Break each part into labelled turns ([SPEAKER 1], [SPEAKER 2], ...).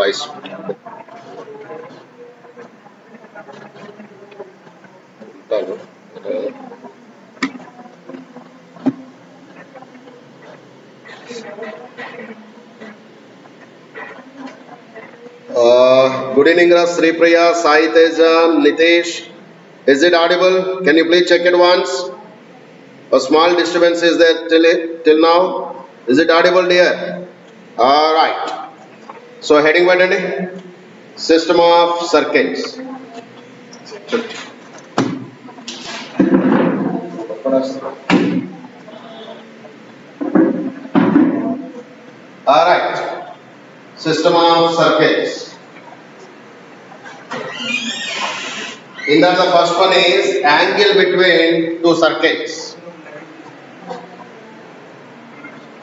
[SPEAKER 1] twice. Good evening, Sri Priya, Sai Teja, Nitesh. Is it audible? Can you please check it once? A small disturbance is there till now. Is it audible, dear? All right. So heading what? System of circuits. All right. System of circuits. In that, the first one is angle between two circuits.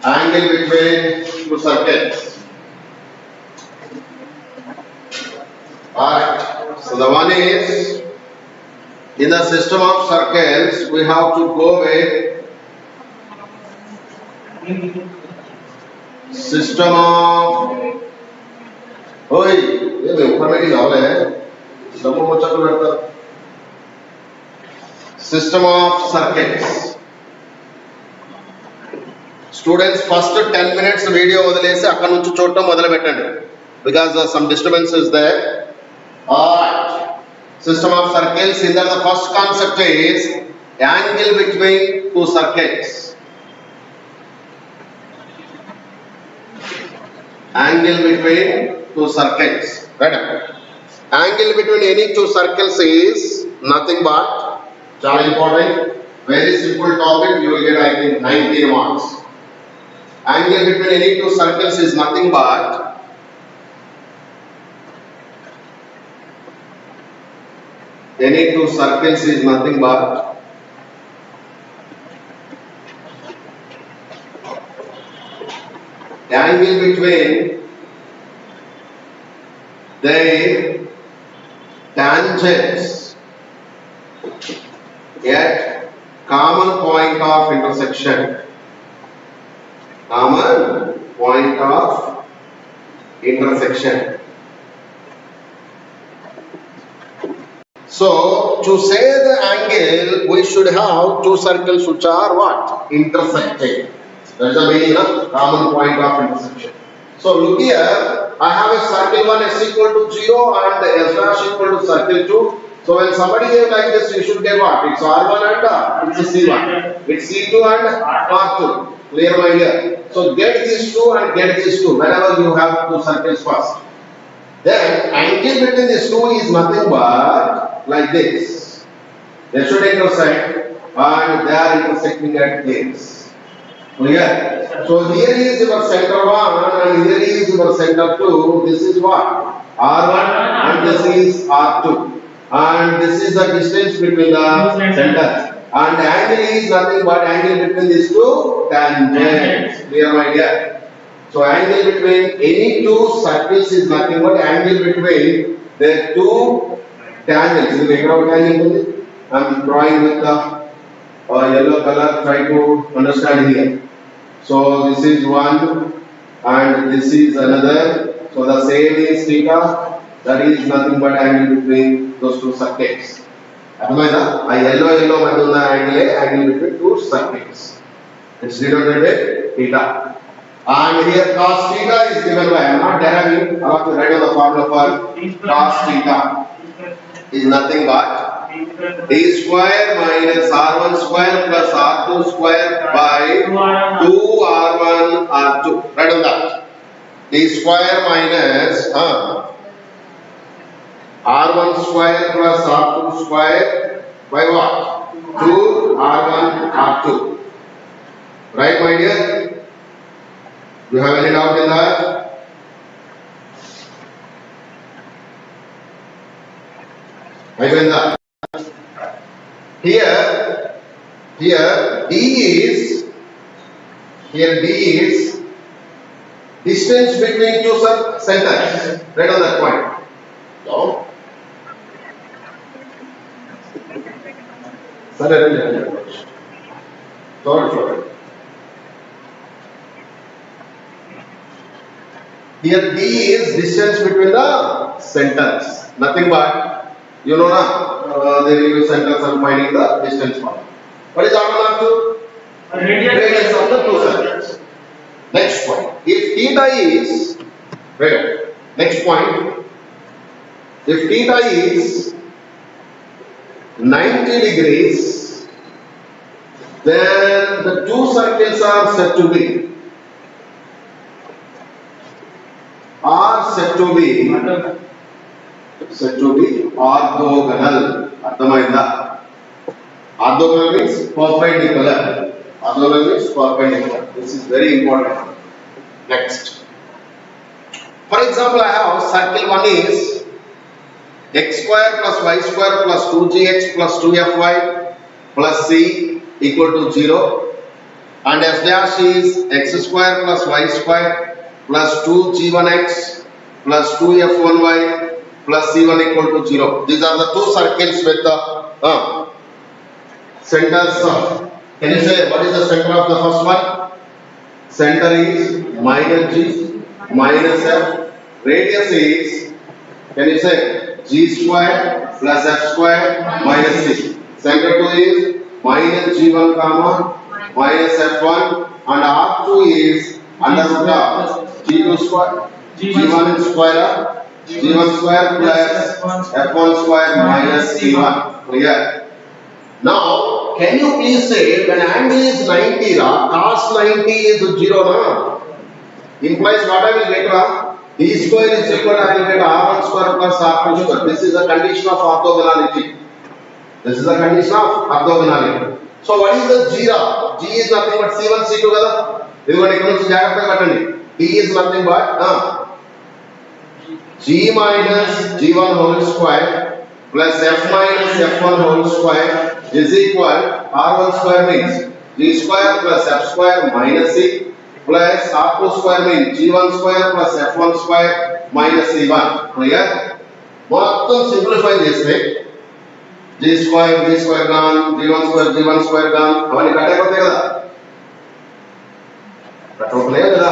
[SPEAKER 1] Angle between two circuits. Alright. So the one is, in the system of circles, we have to go with system of. System of circuits. Students, first 10 minutes video because some disturbance is there. Alright. System of circles. In that, the first concept is angle between two circuits. Angle between two circuits. Right? Angle between any two circles is nothing but, very important, very simple topic, you will get I think 19 marks. Angle between any two circles is nothing but any two circles is nothing but angle between their tangents at common point of intersection. Common point of intersection. So, to say the angle, we should have two circles which are what? Intersecting. That is the meaning of common point of intersection. So, look here, I have a circle 1 is equal to 0 and S dash equal to circle 2. So, when somebody is like this, you should get what? It's R1 and it's C1. It's C2 and R2. Clear, my dear? So, get these two and get these two whenever you have two circles first. Then, angle between these two is nothing but like this. They should intersect and they are intersecting at this. Clear? So, here is your center 1 and here is your center 2. This is what? R1 and this is R2. And this is the distance between the centers. And angle is nothing but angle between these two tangents. Clear, my dear? So, angle between any two circles is nothing but angle between the two tangents. I am drawing with the yellow color. Try to understand here. So, this is one and this is another. So, the same is theta. That is nothing but angle between those two circuits. Yellow angle between two circuits. It's denoted with theta. And here cos theta is given by, I am not deriving, I have to write down the formula for cos theta is nothing but d square minus r1 square plus r2 square by 2r1 r2. Write down that. D square minus r1 square plus r2 square by what? 2r1 r2. Right, my dear? Do you have any doubt in that? I mean that. Here D is distance between two centers. Right on that point. So, sorry. Here D is distance between the centers. Nothing but, you know na, they will use centers and finding the distance part. What is R1 R2? Radius of the two circles. Next point. If theta is, wait, next point. If theta is 90 degrees, then the two circles are said to be orthogonal. Arthamainda. Orthogonal means perpendicular. Orthogonal means perpendicular. This is very important. Next. For example, I have circle 1 is x square plus y square plus 2gx plus 2fy plus c equal to 0, and f dash is x square plus y square plus 2g1x plus 2f1y plus c1 equal to 0. These are the two circles with the centers of. Can you say what is the center of the first one? Center is minus g minus f. Radius is, can you say, g square plus f square minus c. Center 2 is minus g1 comma minus f1, and r2 is under root of g2 square, g1 square, g1 square plus f1 square minus c1. Clear? Now, can you please say when angle is 90, cos 90 is 0, na? Implies what I will get, d square is equal to, I will get r1 square plus r2 square. This is a condition of orthogonality. This is a condition of orthogonality. So what is the G? G is nothing but C1, C2 kada. This one equals D is nothing but G minus G1 whole square plus F minus F1 whole square is equal R1 square means G square plus F square minus C plus R2 square means G1 square plus F1 square minus C1. Clear? మొత్తం simplify చేస్తే G square gone, G1 square gone, అవన్నీ cut అయిపోతాయి కదా, cut అవుతున్నాయి కదా,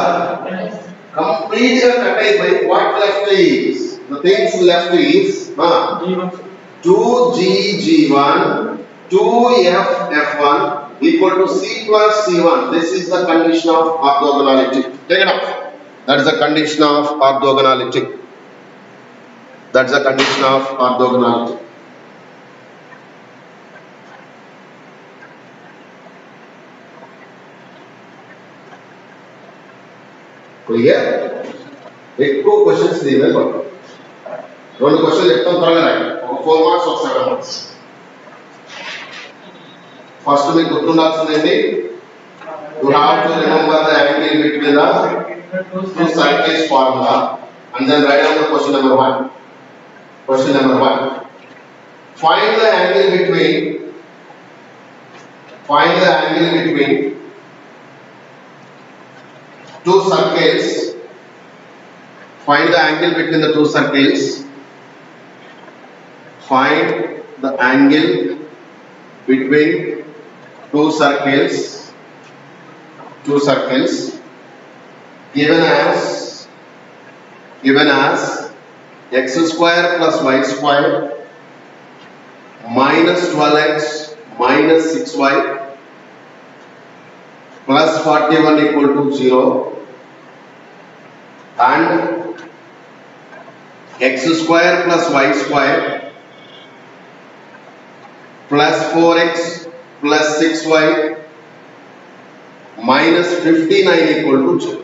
[SPEAKER 1] complete గా cut అయిపోయి what left is, the things left is 2G1 2F1 equal to C plus C1. This is the condition of orthogonality. Take it up. That is the condition of orthogonality. That's the condition of orthogonality. Clear? ఎక్కువ questions దీని మీద పడతాయి. 2 క్వశ్చన్లు చెప్తాం త్వరగా రాయండి. ఒక 4 marks ఒక 7 మార్క్స్. ఫస్ట్ మీకు గుర్తుండాల్సింది you have to remember the angle between the two circles formula and then write down the question number 1. Question number 1. Find the angle between two circles. Find the angle between the two circles. Find the angle between two circles given as x square plus y square minus 12x minus 6y plus 41 equal to 0 and x square plus y square plus 4x plus 6y minus 59 equal to 0.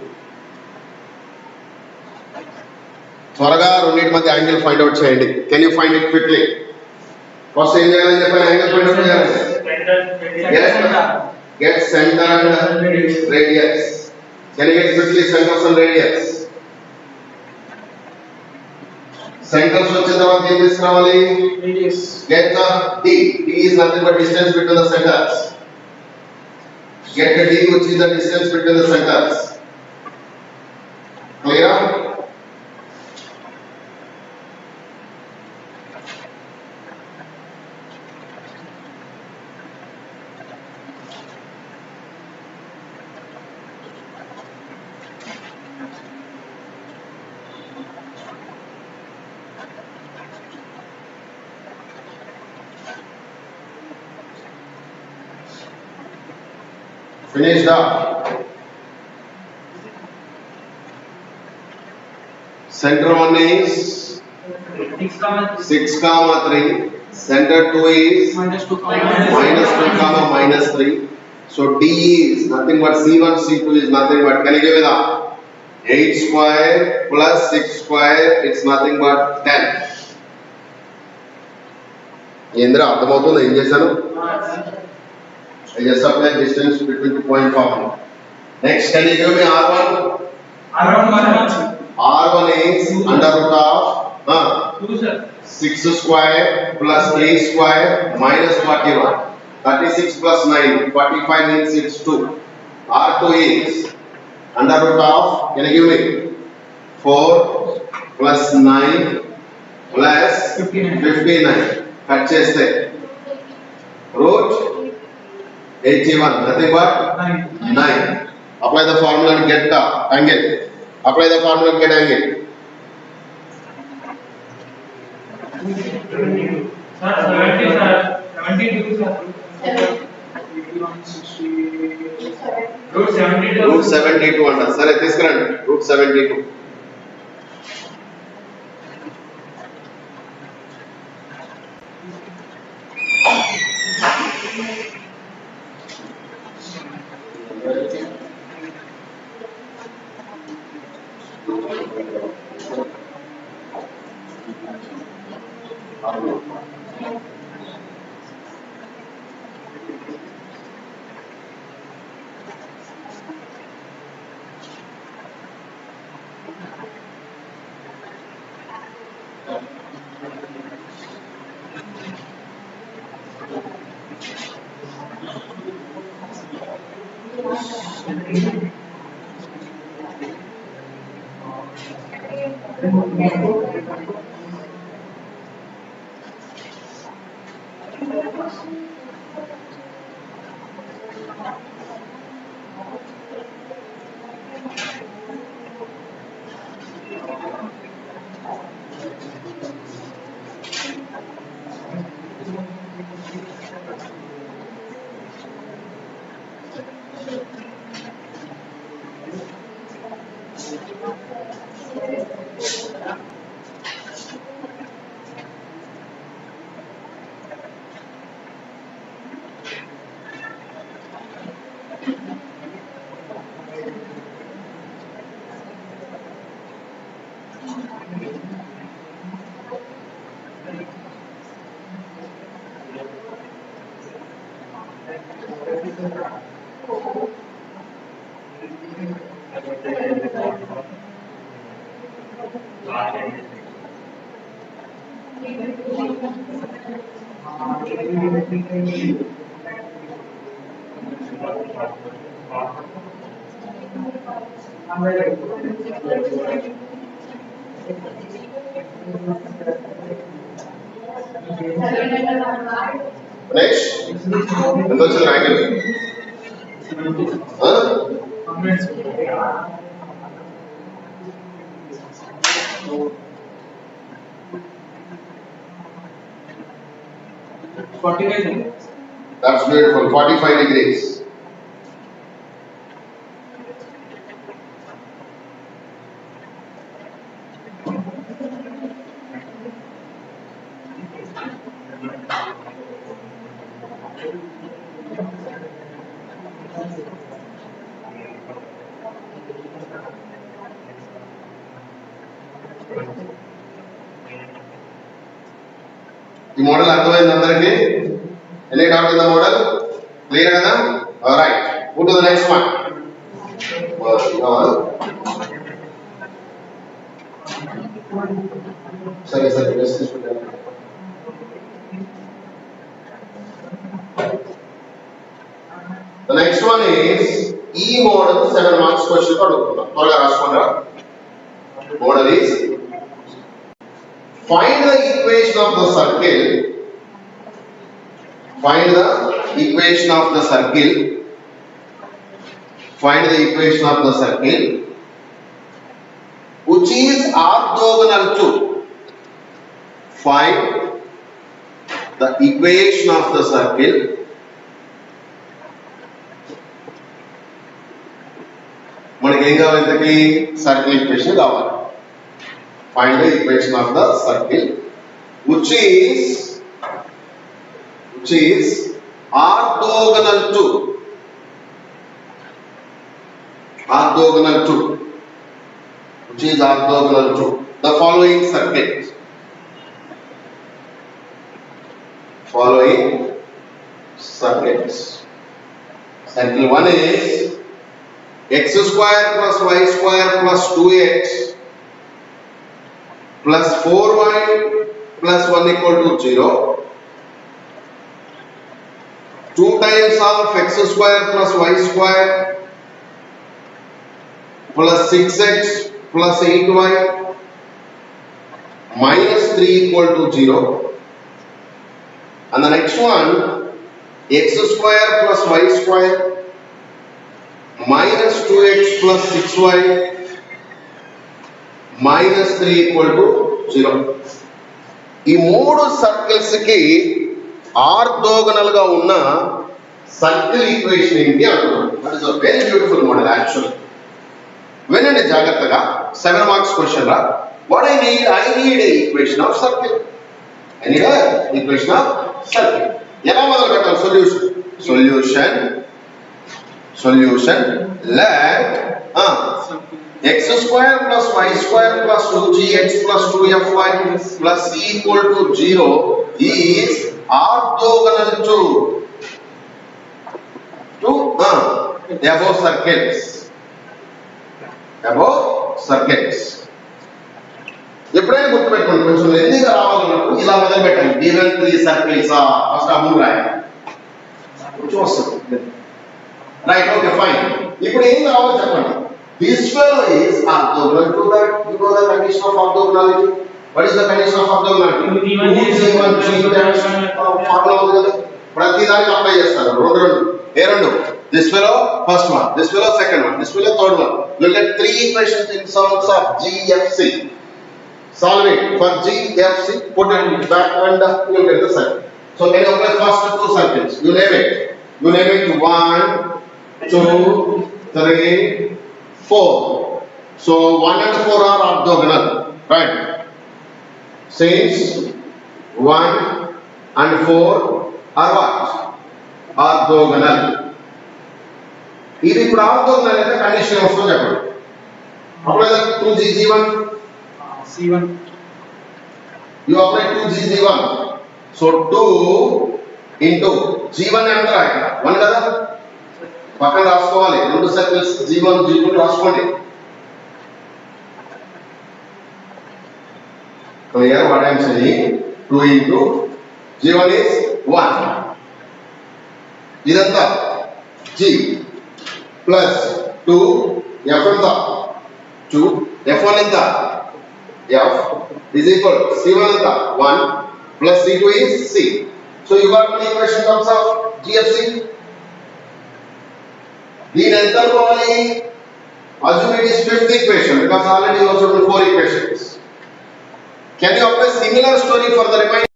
[SPEAKER 1] త్వరగా రెండింటి మధ్య angle find out చేయండి. Can you find it quickly? First ఏం చేయాలని చెప్పాను? Angle find out చేయాలి. Get center and radius. Can you get quickly centers and radius? Centers వచ్చిన తర్వాత ఏం తీసుకురావాలి? Get the D. D is nothing but distance between the centers. Get the D, which is the distance between the centers. Clear? Finished up. Center 1 is 6 comma 3. Center 2 is minus 2 comma minus 3. So D is nothing but C1, C2 is nothing but, can you give it up? 8 square plus 6 square, it's nothing but 10. Indra, అర్థమవుతుందా ఏం చేశాను? I just apply distance between the point formula. Next, can you give me R1? R1 is under root of 6 square plus 8 square minus 41. 36 plus 9, 45 means it's 2. R2 is under root of, can you give me? 4 plus 9 plus 59. Cut cheste. Root 81, nothing but 9. Apply the formula and get the angle. Apply the formula and get angle.
[SPEAKER 2] Sir, 72, sir. Root 72.
[SPEAKER 1] Root 72 అంటారు. సరే తీసుకురండి. Root 72. Next, ఎంత వచ్చింది angle?
[SPEAKER 2] 45.
[SPEAKER 1] That's beautiful. 45 degrees. ఈ model అర్థమైంది అందరికీ? Any doubt in the model? Clear కదా? Alright, go to the next one. సరే సరే బెస్ట్ తీసుకుంటాను. The next one is ఈ మోడల్ 7 మార్క్స్ క్వశ్చన్ తో అడుగుతున్నాం. త్వరగా రాసుకోండి. Model is find the equation of the circle. Find the equation of the circle. Find the equation of the circle which is orthogonal to. Find the equation of the circle మనకి ఏం కావాలి ఇంతకీ circle equation కావాలి. Find the equation of the circle which is orthogonal to which is orthogonal to the following circuits. Circle 1 is x square plus y square plus 2x plus 4y plus 1 equal to 0. 2 times of x square plus y square plus 6x plus 8y minus 3 equal to 0. And the next one, x square plus y square minus 2x plus 6y minus 3 equal to 0. ఈ మూడు circles కి orthogonal గా ఉన్న circle equation ఏంటి అంటున్నాం. That is a very beautiful model actually. వినండి జాగ్రత్తగా. 7 marks question రా. What I need a equation of circle. I need a equation of circle. ఎలా మొదలు పెట్టాలి solution let x square plus y square plus 2gx plus 2fy plus c equal to 0 is orthogonal to above circles. ఎప్పుడైనా గుర్తుపెట్టుకోండి, కొంచెం ఎందుకు రావాలన్నప్పుడు ఇలా మొదలు పెట్టండి. given 3 circles ఫస్ట్ ఆ మూడు రాయండి, కొంచెం వస్తుంది. Right, okay, fine. ఇప్పుడు ఏం కావాలో చెప్పండి. This fellow is orthogonal to that. You know the condition of orthogonality. What is the condition of orthogonality? 2g1 formula ఉంది కదా, ప్రతి దానికి అప్లై చేస్తారు. రెండు. This fellow first one, this fellow second one, this fellow third one. You will get 3 equations in terms of GFC. Solve it for GFC, put it back and you will get the circle. So can you apply first 2 circles? You name it 1, 2, 3, 4. So 1 and 4 are orthogonal, right? Since 1 and 4 are what? Orthogonal. ఇది ఇప్పుడు orthogonal అయితే condition వస్తుందో చెప్పండి. Apply 2gg1
[SPEAKER 2] c1.
[SPEAKER 1] You apply 2gg1. So 2 into g1 అంటే ఇక్కడ 1 కదా, పక్కన రాసుకోవాలి. రెండు సర్కిల్స్ g1 g2 రాసుకోండి. So here what I am saying, 2 into g1 is 1. ఇదంతా g plus 2 f ఎంత 2 f1 ఎంత f is equal to c1 ఎంత 1 plus c2 is c. So you got the equation in terms of GFC. దీని ఎంత అనుకోవాలి? Assume it is 5th equation because already you also do 4 equations. Can you apply similar story for the remaining?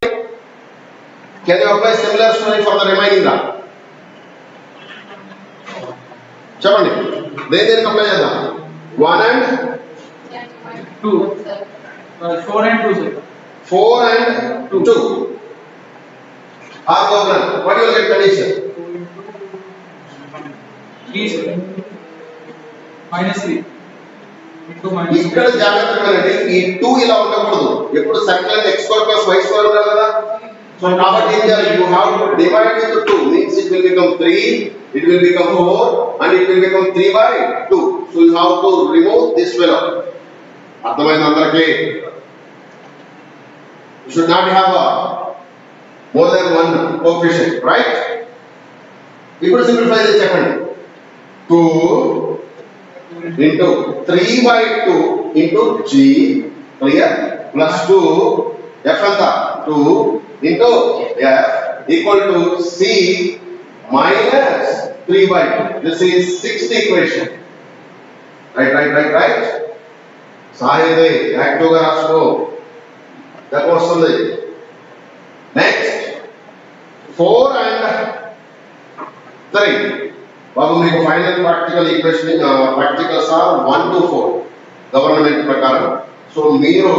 [SPEAKER 1] చెప్పండి, దేనికి apply చేద్దాం? 1 and
[SPEAKER 2] 2. 4 and 2 sir.
[SPEAKER 1] 4 and 2 orthogonal. What you will get condition?
[SPEAKER 2] 3 sir. minus 3 into minus 3.
[SPEAKER 1] ఇక్కడ జాగ్రత్తగా వినండి, ఈ 2 ఇలా ఉండకూడదు. ఎప్పుడు circle x square plus y square ఉండాలి కదా. సో కాబట్టి ఏం చేయాలి? You have to divide with 2 means it will become 3, it will become 4 and it will become 3 by 2. So you have to remove this fellow. అర్థమైంది అందరికీ? You should not have more than one coefficient, right? ఇప్పుడు simplify చేసి చెప్పండి. 2 into 3 by 2 into g, clear, plus 2 f anta 2 into f equal to c minus 3 by 2. This is 6th equation. Right. సాయిదే యాక్టివ్గా రాసుకో, తక్కువ వస్తుంది. Next 4 and 3 బాబు మీకు final practical equation practicals are 1 to 4 government ప్రకారం. సో మీరు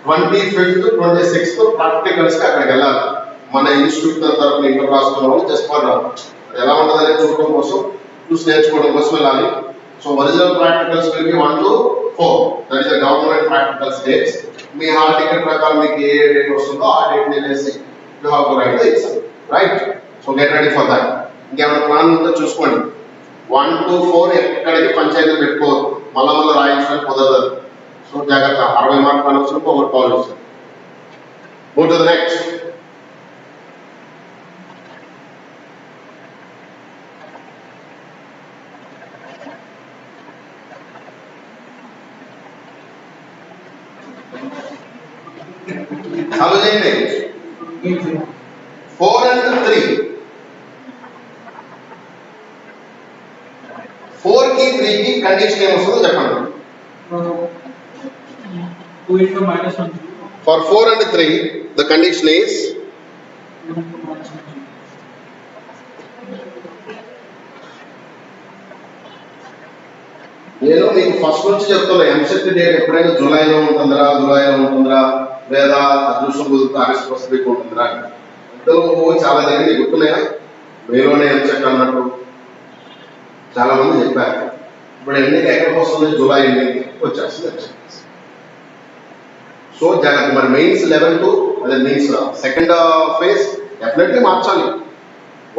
[SPEAKER 1] 25th 26th ప్రాక్టికల్స్ కి అక్కడికి వెళ్ళాలి. మన ఇన్స్టిట్యూట్ తరఫున ఇంటర్ రాసుకున్న వాళ్ళు జస్ట్ ఫర్ ఎలా ఉంటుందని చూడడం కోసం, చూసి నేర్చుకోవడం కోసం వెళ్ళాలి. So original practicals will be 1 to 4, that is the government practicals dates. మీ హాల్ టికెట్ ప్రకారం మీకు ఏ డేట్ వస్తుందో ఆ డేట్ నేసి you have to write the exam, right? So get ready for that. ఇంకేమైనా ప్లాన్ ఉందో చూసుకోండి. 1 to 4 ఎక్కడికి పంచాయతీ పెట్టుకోవద్దు, మళ్ళా రాయించడానికి కుదరదు. సో జాగ్రత్త, 60 మార్కులు అనవసరం, ఒకటి కాల్ వస్తుంది. Go to the next. Hello, Jane. 4 and 3. 4 की 3 की कंडीशन ఏమొస్తుందో చెప్పండి.
[SPEAKER 2] 2 into minus 1.
[SPEAKER 1] For 4 and 3, the condition is
[SPEAKER 2] 2 into minus 1.
[SPEAKER 1] నేను మీకు ఫస్ట్ నుంచి చెప్తున్నా, ఎంసెట్ డేట్ ఎప్పుడైనా జూలైలో ఉంటుందిరా లేదా అదృష్టం కుదిరితే ఆగస్ట్ ఫస్ట్ వీక్ ఉంటుందిరా. ఇద్దరు చాలా దగ్గర గుర్తున్నాయా, మేలోనే ఎంసెట్ అన్నట్టు చాలా మంది చెప్పారు. ఇప్పుడు ఎన్నిక ఎక్కడికి వస్తుంది, జూలై ఎన్నిక వచ్చేస్తుంది ఎంసెట్. సో జాగ్రత్త. మరి మెయిన్స్ 11 to అదే మెయిన్స్ సెకండ్ ఫేజ్ డెఫినెట్లీ మార్చాలి.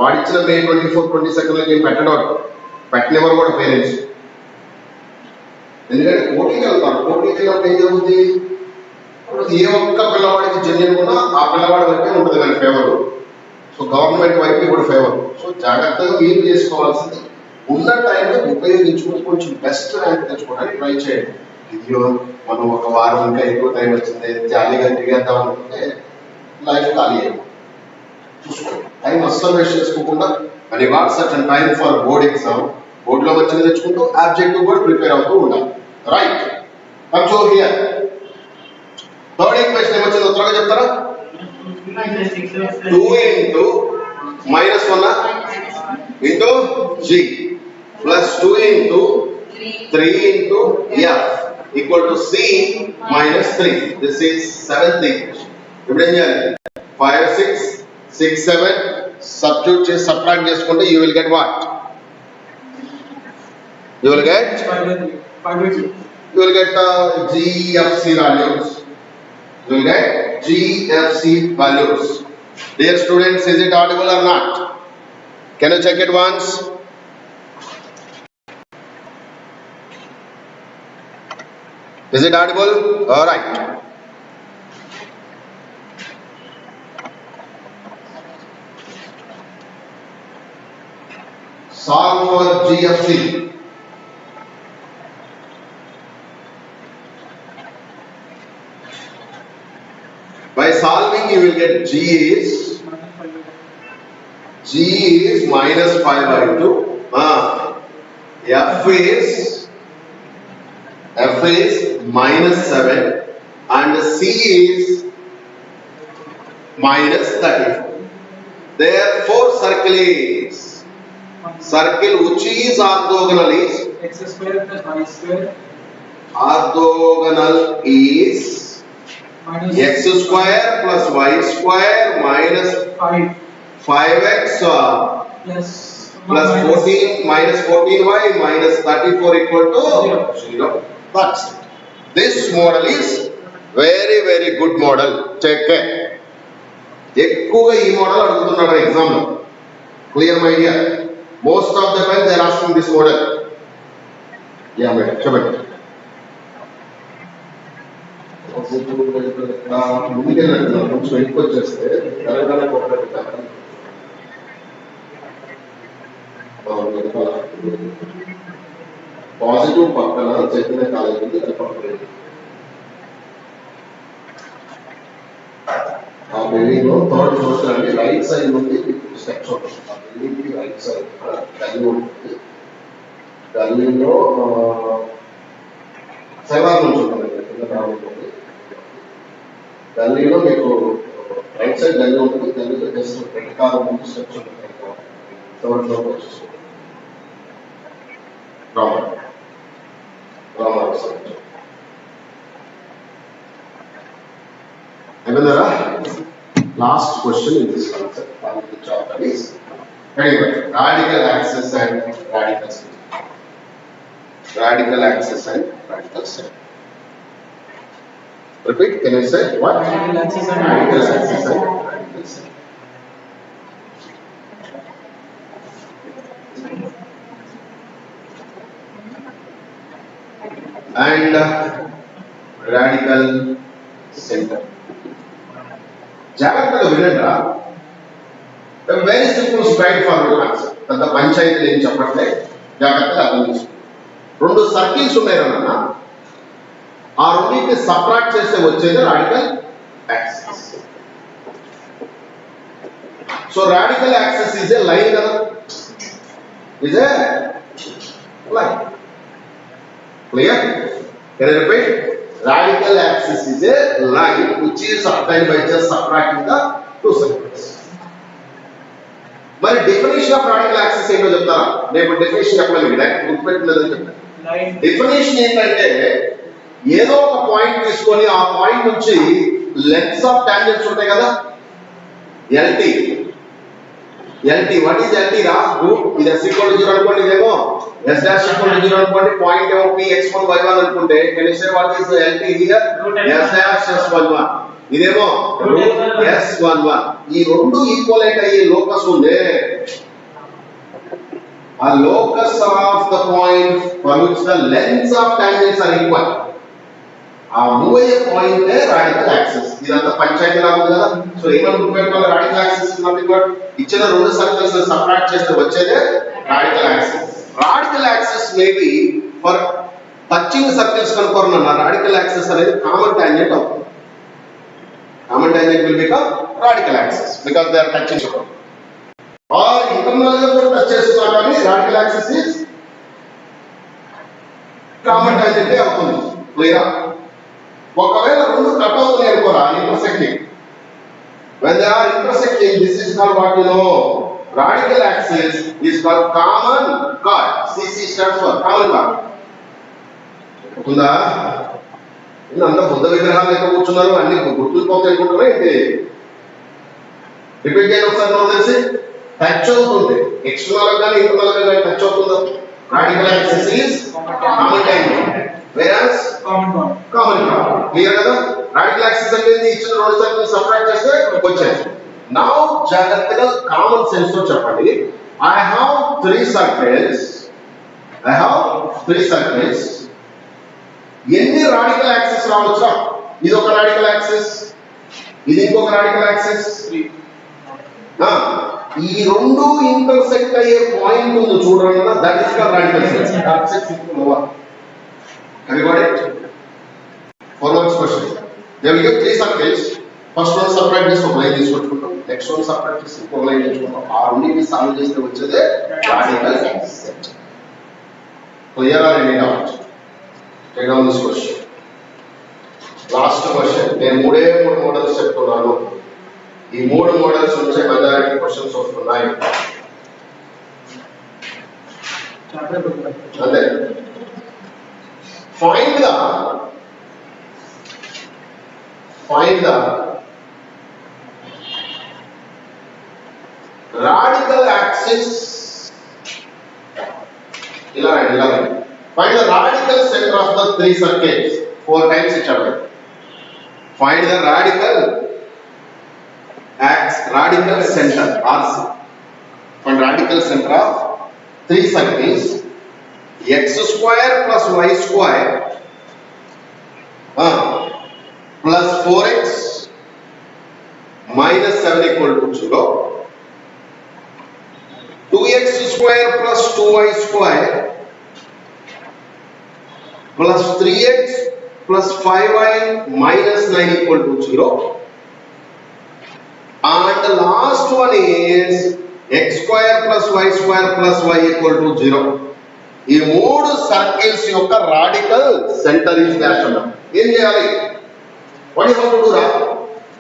[SPEAKER 1] వాడిచ్చిన మే 24, 22 ఏం పెట్టనివ్వరు కూడా పేరెంట్స్. ఎందుకంటే పోటీకి వెళ్తారు. పోటీకి వెళ్ళినప్పుడు ఏం జరుగుతుంది, ఏ ఒక్క పిల్లవాడికి జెన్యున్ కూడా ఆ పిల్లవాడి వైపే ఉంటుంది కానీ ఫేవర్. సో గవర్నమెంట్ వైపు ఇప్పుడు ఫేవర్. సో జాగ్రత్తగా మీరు చేసుకోవాల్సింది ఉన్న టైంలో ఉపయోగించుకుని కొంచెం బెస్ట్ ర్యాంక్ తెచ్చుకోవడానికి ట్రై చేయండి. ఇదిగో మనం ఒక వారం ఇంకా ఎక్కువ టైం వచ్చింది, జాలీగా తిరిగేద్దాం అనుకుంటే లైఫ్ ఖాళీ అయ్యి చూసుకోండి. టైం అస్సలు వేస్ట్ చేసుకోకుండా అని what certain time for board exam. బోర్డులో వచ్చింది తెచ్చుకుంటూ ఆబ్జెక్టివ్ కూడా ప్రిపేర్ అవుతూ ఉండాలి, right? Come so here. Third equation ఏమొచ్చిందో త్వరగా చెప్తారా? 2 into -1 into G plus 2 into 3 into F equal to C minus 3. This is 7th equation. ఇప్పుడు ఏం చేయాలి? 5, 6, 6, 7 substitute చేసి subtract చేసుకుంటే you will get what? You will get
[SPEAKER 2] 5/2.
[SPEAKER 1] You will get GFC values. You will get GFC values. Dear students, is it audible or not? Can you check it once? Is it audible? All right. Solve for GFC. By solving, you will get G is -5/2. F is -7 and C is -34. Therefore, circle which is orthogonal is
[SPEAKER 2] X square plus y square
[SPEAKER 1] orthogonal is
[SPEAKER 2] minus
[SPEAKER 1] x square plus y square minus 5x
[SPEAKER 2] plus
[SPEAKER 1] 14 minus 14y minus 34 equal to 0. That's it. This model is very very good model. Check it. ఎక్కువగా ఈ model అడుగుతున్నాడు exam లో. Clear my dear? Most of the time they are asking this model. Yeah madam చెప్పండి. ముందుకెళ్ళినట్టు కొంచెం ఎక్కువ వచ్చేస్తే Telangana positive పక్కన చైతన్య కాలేజ్ ఉంది, అది పక్కన ఆ బిల్డింగ్ లో థర్డ్ ఫ్లోర్ అంటే రైట్ సైడ్ నుండి స్టెప్స్ ఉంటుంది. ఆ బిల్డింగ్ కి రైట్ సైడ్ గల్లీ ఉంటుంది. గల్లీలో సెవెన్ నుంచి ఉంటుంది, కింద ఉంటుంది. గల్లీలో మీకు రైట్ సైడ్ గల్లీ ఉంటుంది. గల్లీలో జస్ట్ రెడ్ కార్ ముందు స్టెప్స్ ఉంటాయి. థర్డ్ ఫ్లోర్ వచ్చేసి Last question in this concept of the chapter is anyway, radical axis and radical center. Radical axis and radical center. Repeat, can you say what?
[SPEAKER 2] Radical axis and
[SPEAKER 1] Radical axis and radical center. And radical center. జాగ్రత్తగా వినండిరా. Very simple straightforward answer. పెద్ద పంచాయతీలు ఏం చెప్పట్లే, జాగ్రత్తగా అర్థం చేసుకోండి. రెండు సర్కిల్స్ ఉన్నాయి అన్న, ఆ రెండింటిని సబ్ట్రాక్ట్ చేస్తే వచ్చేది radical axis. So radical axis is a line కదా, is a line. Clear? Can I repeat? Radical axis is a line which is obtained by just subtracting the two circles. మరి definition of radical axis ఏంటో చెప్తారా? నేను definition చెప్పలేదు, direct గుర్తుపెట్టలేదని చెప్తాను. Definition ఏంటంటే ఏదో ఒక పాయింట్ తీసుకొని ఆ పాయింట్ నుంచి లెంగ్త్స్ ఆఫ్ టాంజెంట్స్ ఉంటాయి కదా, ఎల్టీ. వాట్ ఈజ్ ఎల్టీ రా? రూట్ ఇది s = 0 అనుకోండి, ఇదేమో s' = 0 అనుకోండి, పాయింట్ ఏమో p x1 y1 అనుకుంటే can you say what is LT here? s'(s11). ఇదేమో రూట్ s11. ఈ రెండు ఈక్వలెంట్ అయ్యే లోకస్ ఉందే, ఆ locus of the point for which the lengths of tangents are equal, ఆ మూవ్ అయ్యే పాయింట్ రాడికల్ యాక్సిస్. ఇదంతా పంచాయతీ లాగా ఉంది కదా. సో ఏమని గుర్తుపెట్టుకోవాలి? రాడికల్ యాక్సిస్ నథింగ్ బట్ ఇచ్చిన రెండు సర్కిల్స్ సబ్ట్రాక్ట్ చేస్తే వచ్చేదే radical axis. Radical axis maybe for touching circles కనుకోరన్నా, రాడికల్ యాక్సిస్ అనేది కామన్ టాంజెంట్ అవుతుంది. Common tangent will become radical axis because they are touching. Or internal గా కూడా టచ్ చేస్తున్నా కానీ radical axis is common tangent అవుతుంది. క్లియర్? ఒకవేళ రెండు కట్ అవుతున్నాయి అనుకోరా, intersecting. when they are intersecting, this is called what you know, radical axis is called common chord. CC stands for common chord. ఉందా? అంత బుద్ధ విగ్రహాలు ఎక్కడ కూర్చున్నారు, అన్ని గుర్తులు పోతే అనుకుంటున్నా ఏంటి? రిపీట్ చేయండి ఒకసారి. నోట్ చేసి టచ్ అవుతుంది, ఎక్స్టర్నల్ గా ఇంటర్నల్ గా టచ్ అవుతుందా? Radical axis is common tangent, whereas common chord. Clear కదా? రాడికల్ యాక్సిస్ అనేది ఇచ్చిన రెండు సర్కిల్స్ సబ్ట్రాక్ట్ చేస్తే వచ్చేది. నౌ జాగ్రత్తగా కామన్ సెన్స్ తో చెప్పండి. I have three circles. ఎన్ని రాడికల్ యాక్సిస్ రావచ్చా? ఇది ఒక రాడికల్ యాక్సిస్, ఇది ఇంకొక రాడికల్ యాక్సిస్. ఈ రెండు ఇంటర్సెక్ట్ అయ్యే పాయింట్ ఉంది చూడండి, that is called radical sense. That's it, simple over. Have you got it? Follow-up question. They will give three circles. First one subtract this, one line తీసుకుంటాం. Next one subtract this, ఇంకో line తీసుకుంటాం. ఆ రెండింటిని solve చేస్తే వచ్చేదే radical centre. Clear or any doubt? Take down this question. Last question. నేను మూడు models చెప్తున్నాను. ఈ మూడు మోడల్స్ నుంచి మెజారిటీ క్వశ్చన్స్ వస్తున్నాయి. అంతే. Find the radical axis. Find the radical center of the three circles. 4 times it happened. Find the radical center, RC. Find radical center of three circles. X square plus y square plus 4x minus 7 equal to 0. 2x square plus 2y square plus 3x plus 5y minus 9 equal to 0. And the last one is x square plus y square plus y equal to 0. ఈ మూడు circles యొక్క radical centre is dash అన్నాం. ఏం చేయాలి? What you have to do రా?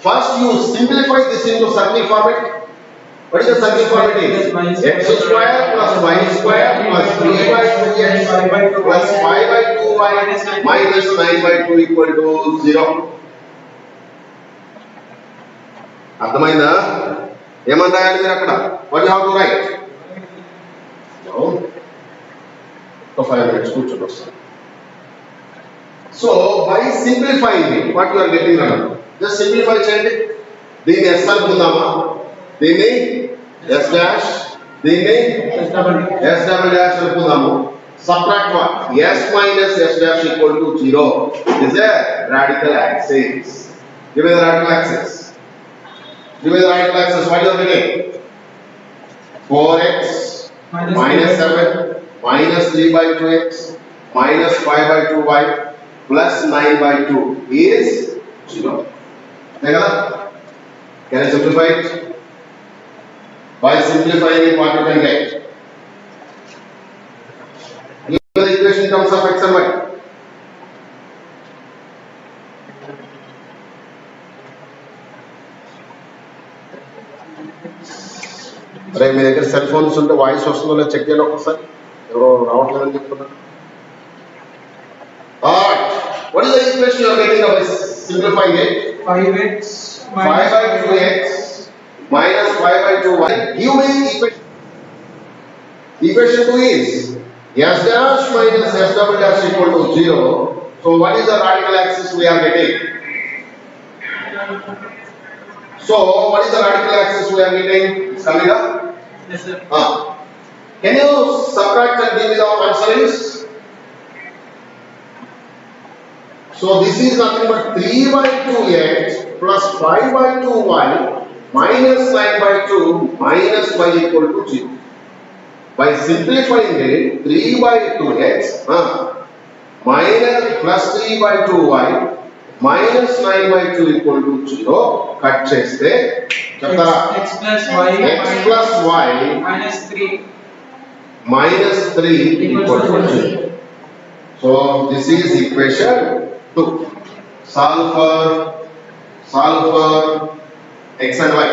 [SPEAKER 1] First you simplify this into circle format. What is the circle format? x square plus y square plus 3y2x plus 5y2y minus 9y2 equal to 0. అర్థమైందా? ఏమని రాయాలి మీరు అక్కడ? What you have to write? ఒక 5 minutes కూర్చొని వస్తాను. So by simplifying it what you are getting అన్నారు. Just simplify చేయండి. దీన్ని ఎస్ అనుకుందామా, దీన్ని ఎస్ డాష్, దీన్ని ఎస్ డబుల్ డాష్ అనుకుందాము. Subtract what? S minus S dash equal to 0 is a radical axis. Give me the radical axis. Give me the radical axis. What is it? 4x minus 7 minus 3 by 2x minus 5 by 2y plus 9 by 2 is 0. Okay, can I simplify it? By simplifying it, what you can get? The equation in terms of x and y. అరే మీ దగ్గర cell phones ఉంటే voice వస్తుందో లేదో check చేయండి ఒకసారి. ఎవరో రావట్లేదని చెప్తున్నారు. What is the equation you are getting by simplifying it?
[SPEAKER 2] 5x
[SPEAKER 1] 5 by 2x minus 5 by 2y. Give me equation. Equation 2 is S dash minus S double dash equal to 0. So what is the radical axis we are getting? So what is the radical axis we are getting? It's coming up?
[SPEAKER 2] Yes, sir.
[SPEAKER 1] Can you subtract and give me the answer is? So this is nothing but 3 by 2x plus 5 by 2y minus 9 by 2 minus y equal to 0. By simplifying it, 3 by 2x minus plus 3 by 2y minus 9 by 2 equal to 0. Cut cheste.
[SPEAKER 2] X plus y minus 3
[SPEAKER 1] equal to 0. So this is equation 2. Solve for x and y.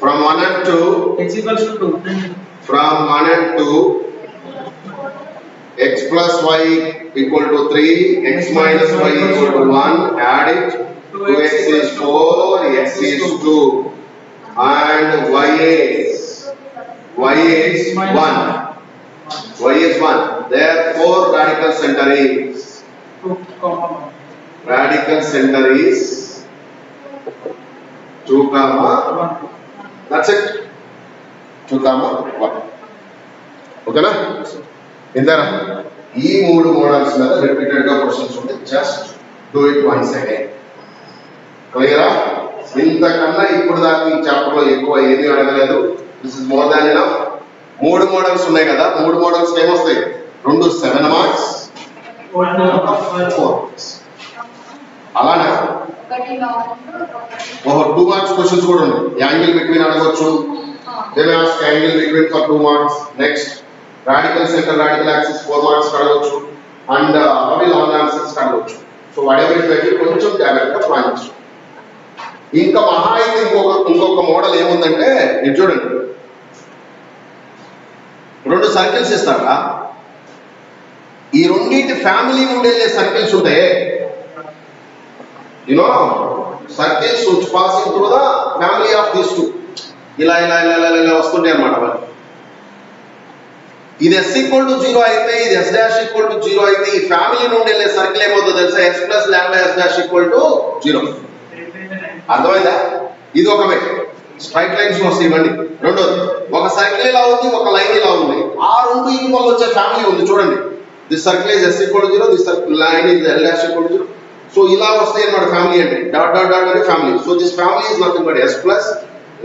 [SPEAKER 1] From 1 and 2.
[SPEAKER 2] x equals to 2.
[SPEAKER 1] From 1 and 2, x plus y equal to 3, x minus y equal to 1, add it, 2x is 4, x is 2, and y is 1. Y is 1. Therefore, radical center is
[SPEAKER 2] 2, 1.
[SPEAKER 1] Radical center is 2, 1. That's it. 2, 1. ఓకేనా? ఇందారా ఈ 3 models మీద repeated గా questions ఉంటాయి. Just do it once again. క్లియరా? ఇంతకన్నా ఇప్పుడు దాకా ఈ చాప్టర్ లో ఎక్కువ ఏమీ అడగలేదు. This is more than enough. 3 models ఉన్నాయి కదా, 3 మోడల్స్ ఏమొస్తాయి? 2 7 మార్క్స్, 4 మార్క్స్. అలానే 2 మార్క్స్ క్వశ్చన్స్ కూడా ఉన్నాయి. యాంగిల్ బిట్వీన్ అడగవచ్చు. They may ask angle between for 2 marks. Next, radical center, radical axis 4 marks అడగవచ్చు. And అవి లాంగ్ ఆన్సర్స్ అడగవచ్చు. So whatever it may be, కొంచెం జాగ్రత్తగా ప్లాన్ చేసుకోండి. ఇంకా మహా అయితే ఇంకొక మోడల్ ఏముందంటే, ఇది చూడండి, 2 సర్కిల్స్ ఇస్తారా, ఈ రెండింటి ఫ్యామిలీ నుండి వెళ్ళే సర్కిల్స్ ఉంటాయి. You know circles which passing through the family of these two. ఇలా ఇలా ఇలా ఇలా ఇలా వస్తుంటాయి అన్నమాట. వాళ్ళు ఇది S equal to 0 అయితే, ఇది S dash equal to 0 అయితే, ఈ ఫ్యామిలీ నుండి వెళ్ళే సర్కిల్ ఏమవుతుందో తెలుసా? S plus lambda S dash equal to 0. అర్థమైందా? ఇది ఒక వే. స్ట్రైట్ లైన్స్ వస్తాయి ఇవ్వండి. రెండోది, ఒక సర్కిల్ ఇలా ఉంది, ఒక లైన్ ఇలా ఉంది. ఆ రెండు ఈక్వల్ వచ్చే ఫ్యామిలీ ఉంది చూడండి. This circle is S equal to 0, this line is L dash equal to 0. So ఇలా వస్తాయి అన్నమాట ఫ్యామిలీ అంటే. డాట్ డాట్ డాట్ అనే family. So this family is nothing but S plus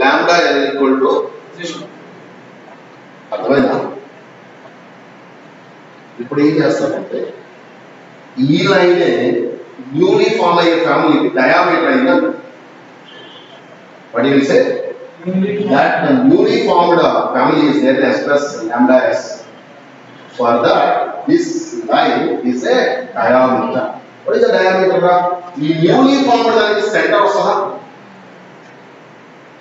[SPEAKER 1] lambda L equal to 0. అర్థమైందా? ఇప్పుడు ఏం చేస్తామంటే, ఈ లైనే న్యూలీ ఫామ్ అయ్యే ఫ్యామిలీ డయామీటర్ అయినా, what do you say? That the newly formed family is there as plus lambda s. For that, this line is a diameter. What is the diameter? The newly formed line is center of Saha.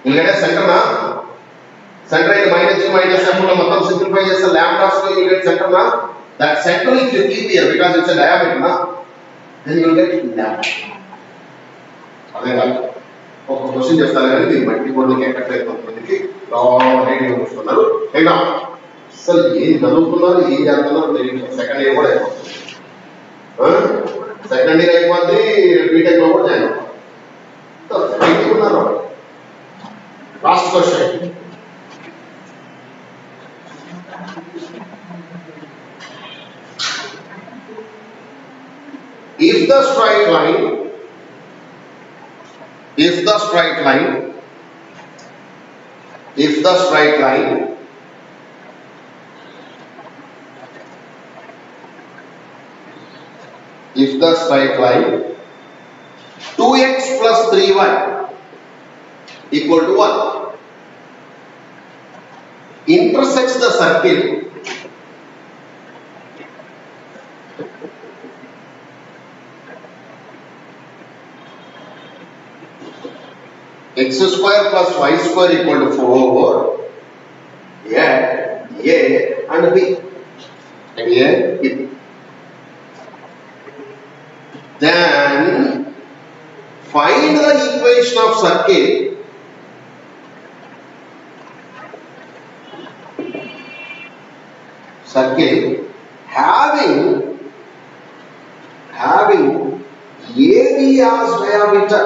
[SPEAKER 1] You get a center na? Center is minus g minus f. Matlab simplify as a lambda, so you get center na? That center if you keep here because it's a diameter na, then you will get lambda. ఒక question చెప్తాను కానీ మీరు మట్టి బోర్డుకి ఎక్కట్లేదు కొంతమందికి long చూస్తున్నారు. అయినా అసలు ఏం చదువుతున్నారు ఏం చేస్తున్నారు తెలియదు. సెకండ్ ఇయర్ కూడా అయిపోతుంది, సెకండ్ ఇయర్ అయిపోద్ది, బీటెక్ లో కూడా జాయిన్ అవుతారు. Last question. If the straight line is if the straight line 2x plus 3y equal to 1 intersects the circle x square plus y square equal to 4 at A and B. And A, B. Then find the equation of circle having AB as diameter.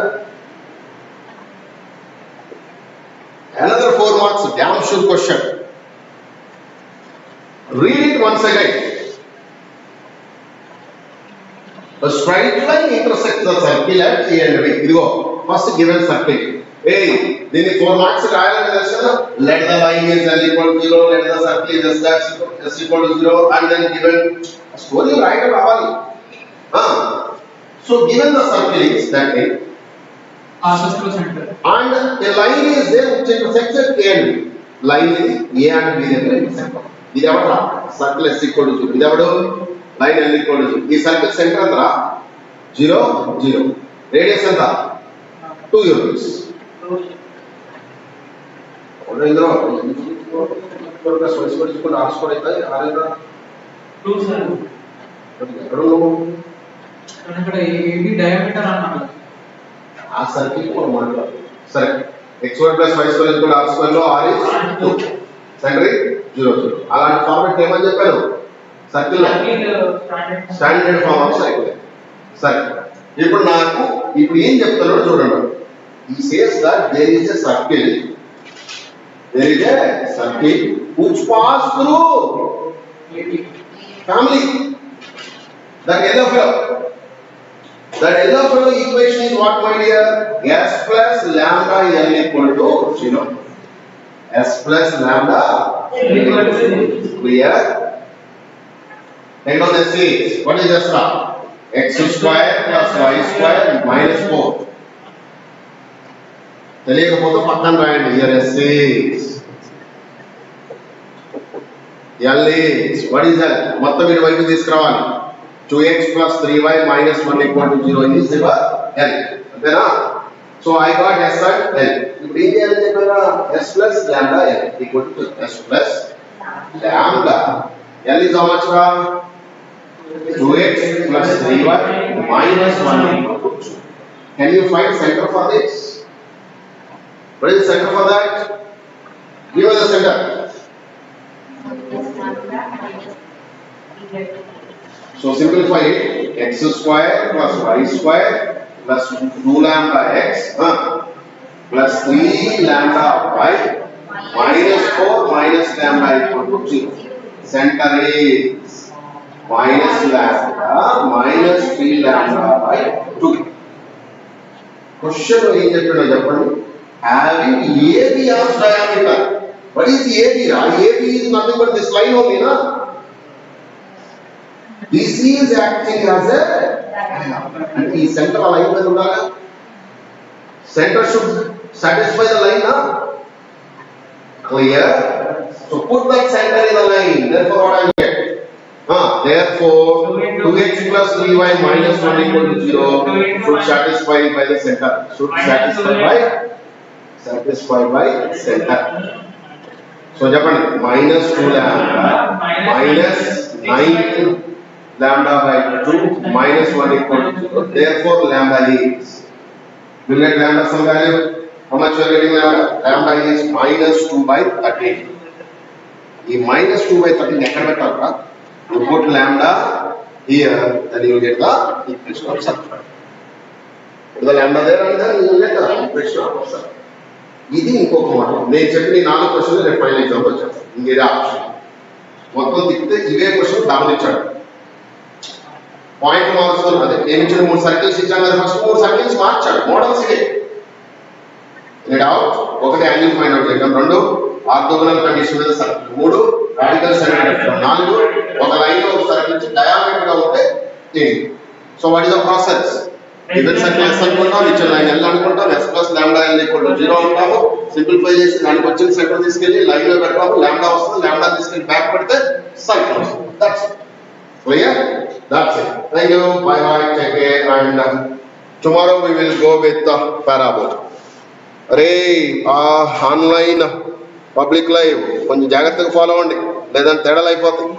[SPEAKER 1] Another 4 marks, damn sure question. Read it once again. A straight line intersects the circle at A and B. Idigo, first given circle. Hey, then 4 marks let the line is L equal to 0, let the circle is S equal to 0, and then given a story right about it. So given the circle is that way.
[SPEAKER 2] Center.
[SPEAKER 1] And a line is there which intersects at A and B. Line is A and B intersect. This is our circle S equal to 0. This is our line L equal to 0. This circle center is 0, 0. Radius is 2 units. What is the
[SPEAKER 2] diameter
[SPEAKER 1] ఆ circle కు మనం సరే x1 + y² = r² లో r is 2 centre 0 0 అలాంటి format ఏమని చెప్పాను circle లో standard form of circle. సరే ఇప్పుడు నాకు ఇప్పుడు ఏం చెప్తానో చూడండి. he says that there is a circle which pass through family. That yellow fellow equation is what, my dear? S plus lambda L equal to 0. S plus lambda equal to 0. Clear? Take on the series. What is S now? X square plus y square minus 4. తెలియకపోతే పక్కన రాయండి. Here S is. L is. What is that? మొత్తం ఇటు వైపు తీసుకురావాలి. 2x plus 3y minus 1 equal to 0 is your L. అంతేనా? So I got S and L. ఇప్పుడు ఏం చేయాలి చెప్పారా? S plus lambda L equal to S plus lambda. L is how much? 2x plus 3y minus 1 equal to 2. Can you find center for this? What is the center for that? Give us the center. So simplify it. X square plus y square plus 2 lambda x plus 3 lambda y minus 4 minus lambda equal to 0. Center is minus lambda minus 3 lambda by 2. Question ఏం చెప్పాడో చెప్పండి. Having AB as diameter. What is AB? AB is nothing but this line only, na? This is acting as a the center line में ఉండాలి. Center should satisfy the line, na? Clear? So put that center in the line. Therefore, what I get? Therefore, 2x plus 3y minus 1 equal to 0 should satisfy by the center. Should satisfy by center. So, Japan minus 2 lambda minus 9 lambda by 2 minus 1 equal to 0. Therefore, lambda is. Will get lambda some value? How much you are getting lambda? Lambda is minus 2 by 13. ఈ minus 2 by 13 ఎక్కడ పెట్టాలరా? You put lambda here, then you will get the equation of circle. Put the lambda there and then you will get the equation of circle. ఇది ఇంకొక మాట. నేను చెప్పిన 4 క్వశ్చన్లు రేపు final ఎగ్జామ్లో వచ్చేస్తాను. ఇంకేదే ఆప్షన్. మొత్తం తిప్పితే ఇవే క్వశ్చన్ డబుల్ ఇచ్చాడు. పాయింట్ మార్చుకుని అదే నేను ఇచ్చిన 3 సర్కిల్స్ ఇచ్చాను కదా, ఫస్ట్ 3 సర్కిల్స్ మార్చాడు. మోడల్స్ ఇవే. డౌట్ ఒకటి యాంగిల్ ఫైండ్ అవుట్ చేద్దాం, 2 ఆర్థోగోనల్ కండిషన్ మీద సర్కిల్, 3 రాడికల్ సెంటర్, 4 ఒక లైన్ లో ఒక సర్కిల్ డయామీటర్ గా ఉంటే ఏంటి. So what is the process? Given circle S అనుకుంటాం, ఇచ్చిన లైన్ L అనుకుంటాం, S plus lambda L equal to 0 అంటాము. సింప్లిఫై చేసి దానికి వచ్చిన సెంటర్ తీసుకెళ్ళి లైన్ లో పెడతాము, లాంబ్డా వస్తుంది, లాంబ్డా తీసుకెళ్ళి బ్యాక్ పెడితే సర్కిల్ వస్తుంది. That's clear. That's it. Thank you. Bye bye. Take care. And tomorrow we will go with the parabola. అరే ఆన్లైన్ పబ్లిక్ లైవ్ కొంచెం జాగ్రత్తగా ఫాలో అవ్వండి, లేదంటే తేడాలు అయిపోతాయి.